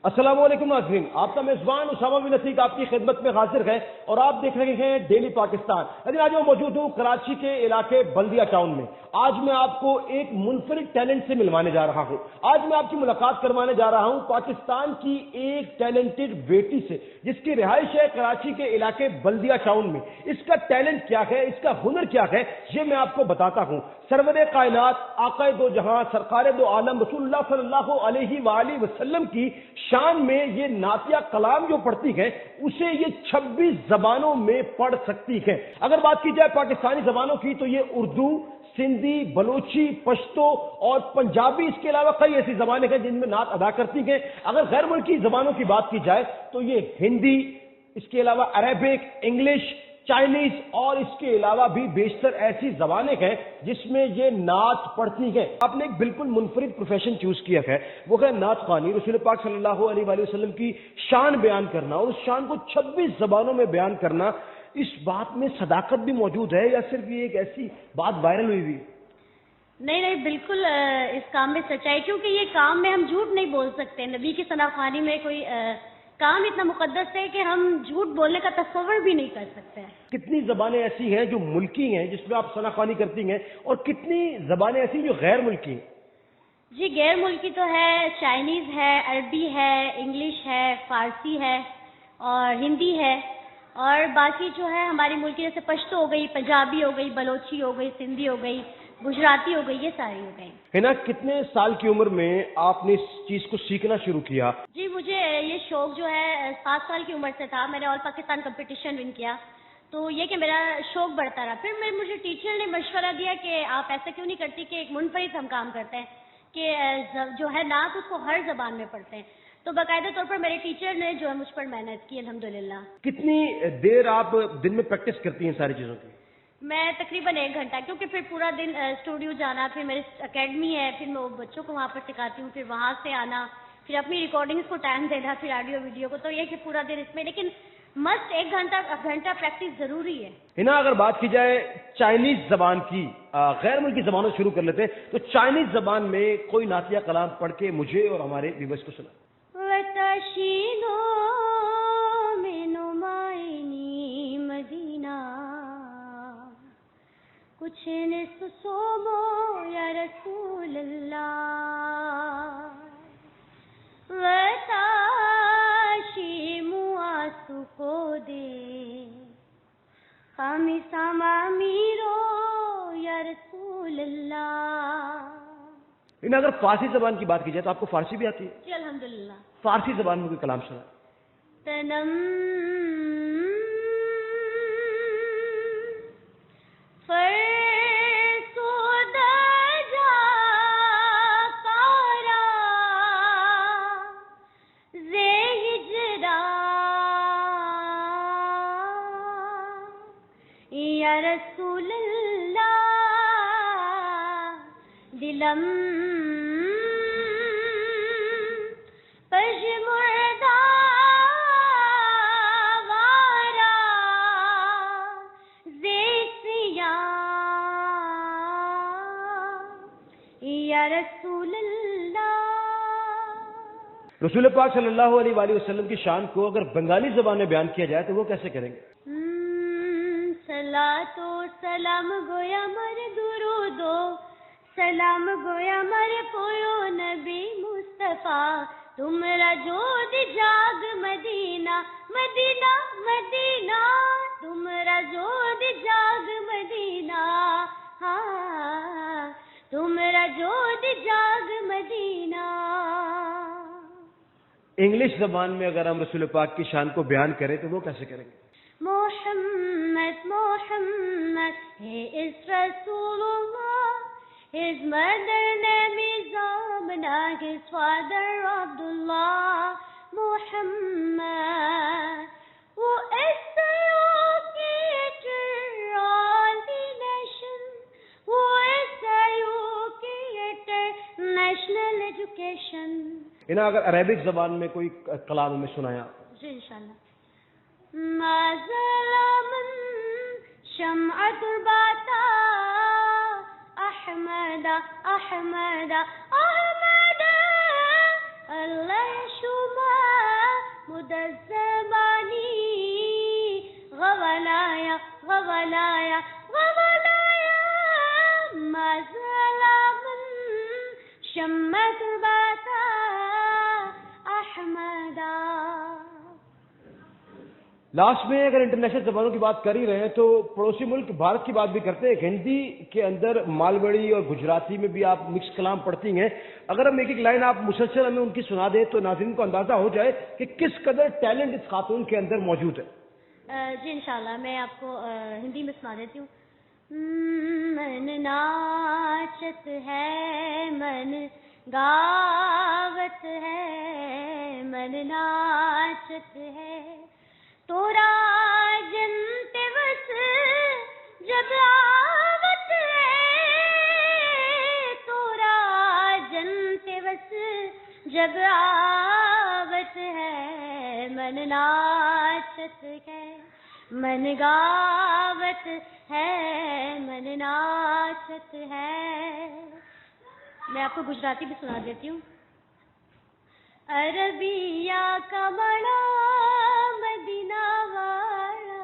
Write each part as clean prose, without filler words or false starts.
السلام علیکم ناظرین، آپ کا میزبان اسامہ بن عتیق آپ کی خدمت میں حاضر ہے اور آپ دیکھ رہے ہیں ڈیلی پاکستان۔ لیکن آج میں موجود ہوں کراچی کے علاقے بلدیہ ٹاؤن میں۔ آج میں آپ کو ایک منفرد ٹیلنٹ سے ملوانے جا رہا ہوں۔ آج میں آپ کی ملاقات کروانے جا رہا ہوں پاکستان کی ایک ٹیلنٹڈ بیٹی سے، جس کی رہائش ہے کراچی کے علاقے بلدیہ ٹاؤن میں۔ اس کا ٹیلنٹ کیا ہے، اس کا ہنر کیا ہے، یہ میں آپ کو بتاتا ہوں۔ سرور کائنات آقا دو جہاں سرکار دو عالم رسول اللہ صلی اللہ علیہ وآلہ وسلم کی شان میں یہ نعتیہ کلام جو پڑھتی ہے اسے یہ 26 زبانوں میں پڑھ سکتی ہے۔ اگر بات کی جائے پاکستانی زبانوں کی تو یہ اردو، سندھی، بلوچی، پشتو اور پنجابی، اس کے علاوہ کئی ایسی زبانیں ہیں جن میں نعت ادا کرتی ہیں۔ اگر غیر ملکی زبانوں کی بات کی جائے تو یہ ہندی، اس کے علاوہ عربک، انگلش، چائنیز اور اس کے علاوہ بھی بیشتر ایسی زبانیں ہیں جس میں یہ نعت پڑھتی ہیں۔ آپ نے ایک بالکل منفرد پروفیشن چوز کیا ہے، وہ ہے نعت خوانی، رسول پاک صلی اللہ علیہ وآلہ وسلم کی شان بیان کرنا، اور اس شان کو 26 زبانوں میں بیان کرنا۔ اس بات میں صداقت بھی موجود ہے یا صرف یہ ایک ایسی بات وائرل ہوئی ہوئی؟ نہیں، بالکل اس کام میں سچائی، کیونکہ یہ کام میں ہم جھوٹ نہیں بول سکتے۔ نبی کی ثنا خوانی میں کوئی کام اتنا مقدس ہے کہ ہم جھوٹ بولنے کا تصور بھی نہیں کر سکتے۔ کتنی زبانیں ایسی ہیں جو ملکی ہیں جس میں آپ ثنا خوانی کرتی ہیں، اور کتنی زبانیں ایسی جو غیر ملکی ہیں؟ جی غیر ملکی تو ہے، چائنیز ہے، عربی ہے، انگلش ہے، فارسی ہے اور ہندی ہے، اور باقی جو ہے ہماری ملکی جیسے پشتو ہو گئی، پنجابی ہو گئی، بلوچی ہو گئی، سندھی ہو گئی، گجراتی ہو گئی، یہ ساری ہو گئی۔ ہنا، کتنے سال کی عمر میں آپ نے اس چیز کو سیکھنا شروع کیا؟ جی مجھے یہ شوق جو ہے 7 سال کی عمر سے تھا۔ میں نے آل پاکستان کمپٹیشن ون کیا، تو یہ کہ میرا شوق بڑھتا رہا۔ پھر مجھے ٹیچر نے مشورہ دیا کہ آپ ایسا کیوں نہیں کرتی کہ ایک منفرد ہم کام کرتے ہیں کہ جو ہے نعت اس کو ہر زبان میں پڑھتے ہیں۔ تو باقاعدہ طور پر میرے ٹیچر نے جو ہے مجھ پر محنت کی، الحمدللہ۔ کتنی دیر آپ دن میں پریکٹس کرتی ہیں ساری چیزوں کی؟ میں تقریباً 1 گھنٹہ، کیونکہ پھر پورا دن اسٹوڈیو جانا، پھر میری اکیڈمی ہے، پھر میں بچوں کو وہاں پر سکھاتی ہوں، پھر وہاں سے آنا، پھر اپنی ریکارڈنگز کو ٹائم دینا، پھر آڈیو ویڈیو کو، تو یہ کہ پورا دن اس میں، لیکن مست 1 گھنٹہ پریکٹس ضروری ہے۔ ہنا، اگر بات کی جائے چائنیز زبان کی، غیر ملکی زبانوں سے شروع کر لیتے ہیں، تو چائنیز زبان میں کوئی نعتیہ کلام پڑھ کے مجھے اور ہمارے ویورز کو سنا۔ کچھ نسومو یا رسول اللہ وتاشی مواسو کو دے خامی ساما میرو یا رسول اللہ۔ اگر فارسی زبان کی بات کی جائے تو آپ کو فارسی بھی آتی ہے؟ جی الحمدللہ۔ فارسی زبان میں کوئی کلام سنا؟ تنم رسول اللہ دلم پژمردہ وارا زیسیا یا رسول اللہ۔ رسول پاک صلی اللہ علیہ وآلہ وسلم کی شان کو اگر بنگالی زبان میں بیان کیا جائے تو وہ کیسے کریں گے؟ سلاتو سلام گویا مر درودو سلام گویا مر پویو نبی مصطفیٰ تمرا جود جاگ مدینہ مدینہ مدینہ تمرا جود جاگ مدینہ ہاں تمرا جود جاگ مدینہ۔ انگلش زبان میں اگر ہم رسول پاک کی شان کو بیان کریں تو وہ کیسے کریں گے؟ محمد محمد he is Rasulullah, his mother name is Amna, his father Abdullah. Muhammad who is the educator all the nation, who is the educator national education. اگر عربک زبان میں کوئی کلام ہمیں سنایا؟ جی انشاءاللہ۔ ما ظلم شمعة الباتا أحمد أحمد أحمد الله شما غولایا غولایا ما ظلم شمت باتا احمدا. لاسٹ میں اگر انٹرنیشنل زبانوں کی بات کر ہی رہے ہیں تو پڑوسی ملک بھارت کی بات بھی کرتے ہیں. ہندی کے اندر مالوڑی اور گجراتی میں بھی آپ مکس کلام پڑھتی ہیں. اگر ہم ایک ایک لائن آپ مسلسل ہمیں ان کی سنا دیں تو ناظرین کو اندازہ ہو جائے کہ کس قدر ٹیلنٹ اس خاتون کے اندر موجود ہے. جی انشاءاللہ میں آپ کو ہندی میں سنا دیتی ہوں. من ناچت ہے من گاوت ہے من ناچت ہے تورا جنت وس جب آوت ہے تورا جنت وس جب آوت ہے من ناچت ہے من گاوت ہے من ناچت ہے. میں آپ کو گجراتی بھی سنا دیتی ہوں. عربیہ کا بڑا مدینہ والا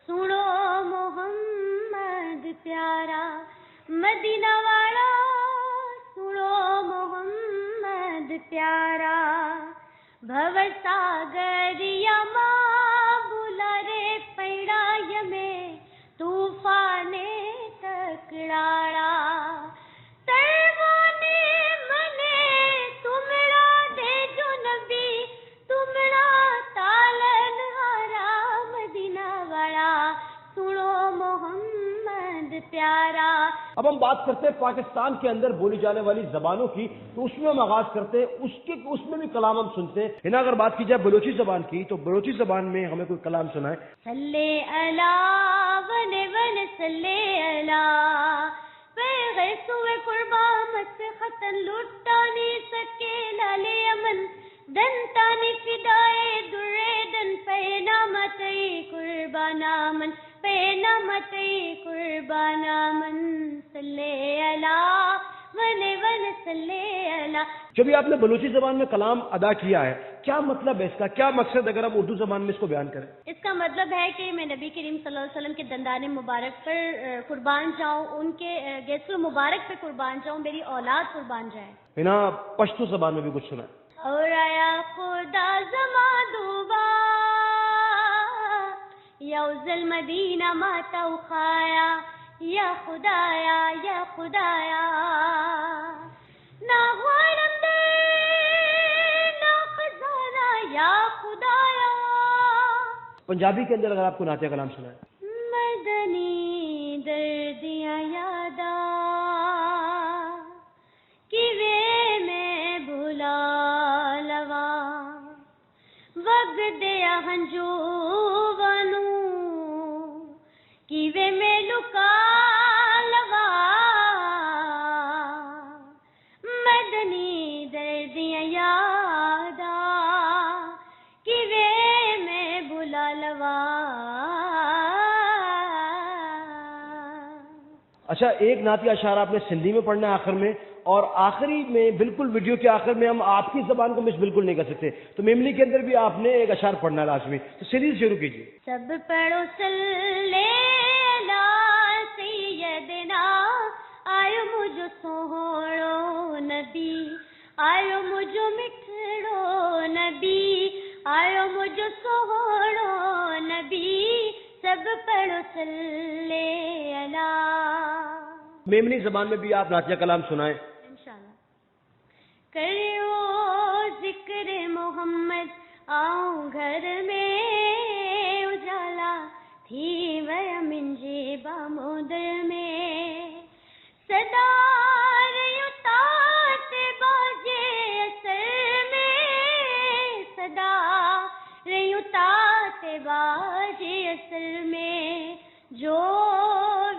سنو محمد پیارا مدینہ والا سنو محمد پیارا بھو ساگر یما بلا رے پیڑا یمے طوفان ٹکراڑا پیارا. اب ہم بات کرتے ہیں پاکستان کے اندر بولی جانے والی زبانوں کی تو اس میں ہم آغاز کرتے ہیں اس میں بھی کلام ہم سنتے ہیں. اگر بات کی جائے بلوچی زبان کی تو بلوچی زبان میں ہمیں کوئی کلام سنائے. صلی علی ون ون صلی علی پہ سوئے قربان مت ختن لٹانی سکے لالے امن دن تانی فدائے درے دن پہ نامتی قربانا من پہ نامتی قربانا من صلی علی ون ون صلی علی. جب آپ نے بلوچی زبان میں کلام ادا کیا ہے کیا مطلب ہے اس کا, کیا مقصد اگر ہم اردو زبان میں اس کو بیان کریں؟ اس کا مطلب ہے کہ میں نبی کریم صلی اللہ علیہ وسلم کے دندان مبارک پر قربان جاؤں, ان کے گیسو مبارک پہ قربان جاؤں, میری اولاد قربان جائے. پشتو زبان میں بھی کچھ سنا ہے. اور آیا خدا زمان دوبا یا ازل مدینہ ماتا اخایا یا خدایا یا خدایا نا غوالم دے نا خزانہ یا خدایا. پنجابی کے اندر اگر آپ کو نعتیہ کلام سنا ہے. مدنی دردیاں یادا کہ وے میں بھلا لوا وگ دیا ہنجو ونو کہ وے میں لکا لوا مدنی دردیاں یادا کہ وے میں بھلا لوا. اچھا, ایک نعتیہ اشعار آپ نے سندھی میں پڑھنا ہے آخر میں, اور آخری میں بالکل ویڈیو کے آخر میں ہم آپ کی زبان کو مس بالکل نہیں کر سکتے تو میملی کے اندر بھی آپ نے ایک اشعار پڑھنا ہے لازمی, تو سندھی سے شروع کیجیے. سب پڑھو صلی علی سیدنا آیو مجھو سوہڑو نبی آیو مجھو مٹھڑو نبی آیو مجھو سوہڑو نبی سب پڑھو صلی علی. میمنی زبان میں بھی آپ نعتیہ کلام سنائیں انشاءاللہ. کرو ذکر محمد آؤں گھر میں اجالا تھی ویا منجے بامودر میں صدا ریوتات باجے اثر میں صدا ریوتات باجے اثر میں جو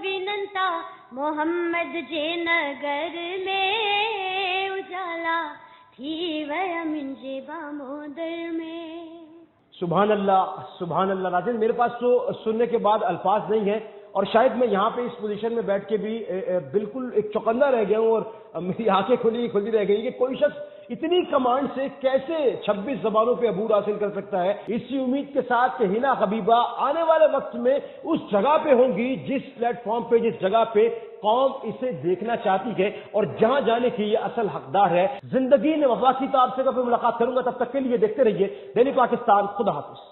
وننتا محمد جے نگر میں اجالا تھی ویا منجے بامودر میں. سبحان اللہ سبحان اللہ. ناظرین میرے پاس تو سننے کے بعد الفاظ نہیں ہیں, اور شاید میں یہاں پہ اس پوزیشن میں بیٹھ کے بھی بالکل ایک چوکندہ رہ گیا ہوں اور میری آنکھیں کھلی رہ گئی کہ کوئی شخص اتنی کمانڈ سے کیسے 26 زبانوں پہ عبور حاصل کر سکتا ہے. اسی امید کے ساتھ کہ ہنا حبیبہ آنے والے وقت میں اس جگہ پہ ہوں گی جس پلیٹ فارم پہ، جس جگہ پہ قوم اسے دیکھنا چاہتی ہے اور جہاں جانے کی یہ اصل حقدار ہے. زندگی نے وفا کی. تو آپ سے کبھی ملاقات کروں گا، تب تک کے لیے دیکھتے رہیے ڈیلی پاکستان. خدا حافظ.